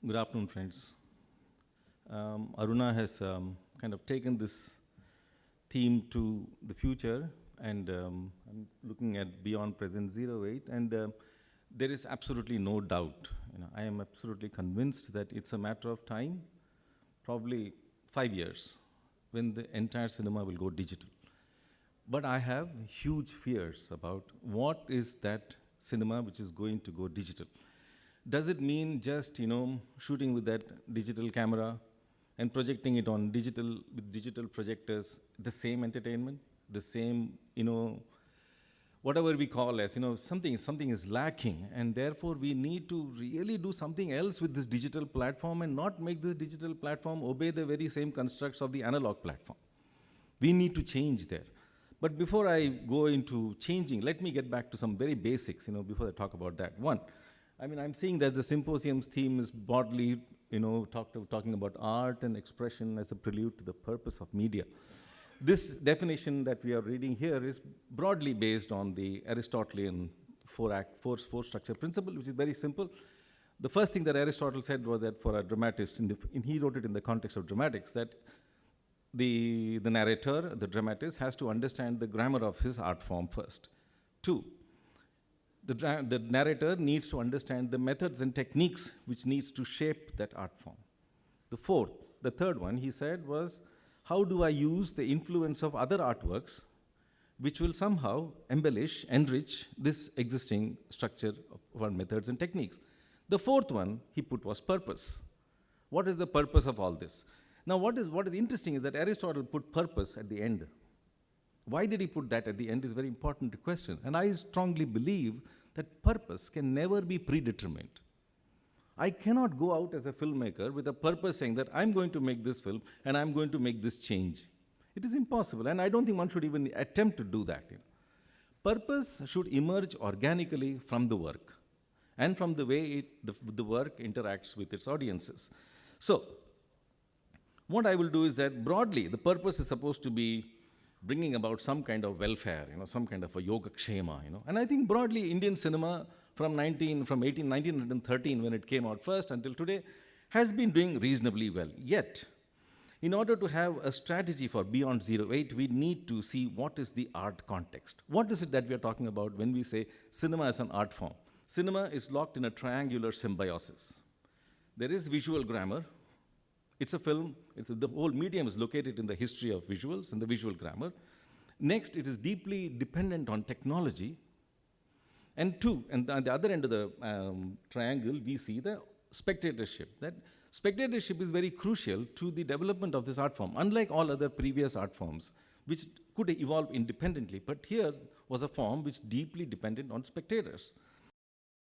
Good afternoon, friends. Aruna has kind of taken this theme to the future, and I'm looking at beyond present 08, and there is absolutely no doubt. I am absolutely convinced that it's a matter of time, probably 5 years, when the entire cinema will go digital. But I have huge fears about what is that cinema which is going to go digital. Does it mean just shooting with that digital camera and projecting it on digital with digital projectors, the same entertainment, the same whatever we call as something is lacking, and therefore we need to really do something else with this digital platform and not make this digital platform obey the very same constructs of the analog platform. We need to change there. But before I go into changing, let me get back to some very basics, before I talk about that. One, I'm seeing that the symposium's theme is broadly, talking about art and expression as a prelude to the purpose of media. This definition that we are reading here is broadly based on the Aristotelian four-structure principle, which is very simple. The first thing that Aristotle said was that for a dramatist, he wrote it in the context of dramatics, that the narrator, the dramatist, has to understand the grammar of his art form first. Two, the narrator needs to understand the methods and techniques which needs to shape that art form. The third one, he said, was, how do I use the influence of other artworks which will somehow embellish, enrich this existing structure of our methods and techniques? The fourth one he put was purpose. What is the purpose of all this? Now, what is interesting is that Aristotle put purpose at the end. Why did he put that at the end is a very important question. And I strongly believe that purpose can never be predetermined. I cannot go out as a filmmaker with a purpose saying that I'm going to make this film and I'm going to make this change. It is impossible, and I don't think one should even attempt to do that. Purpose should emerge organically from the work and from the way the work interacts with its audiences. So, what I will do is that broadly, the purpose is supposed to be bringing about some kind of welfare, some kind of a yogakshema, And I think broadly, Indian cinema from 1913, when it came out first, until today, has been doing reasonably well. Yet, in order to have a strategy for Beyond 08, we need to see what is the art context. What is it that we are talking about when we say cinema as an art form? Cinema is locked in a triangular symbiosis. There is visual grammar. It's a film. The whole medium is located in the history of visuals and the visual grammar. Next, it is deeply dependent on technology. And on the other end of the triangle, we see the spectatorship. That spectatorship is very crucial to the development of this art form, unlike all other previous art forms, which could evolve independently. But here was a form which deeply depended on spectators.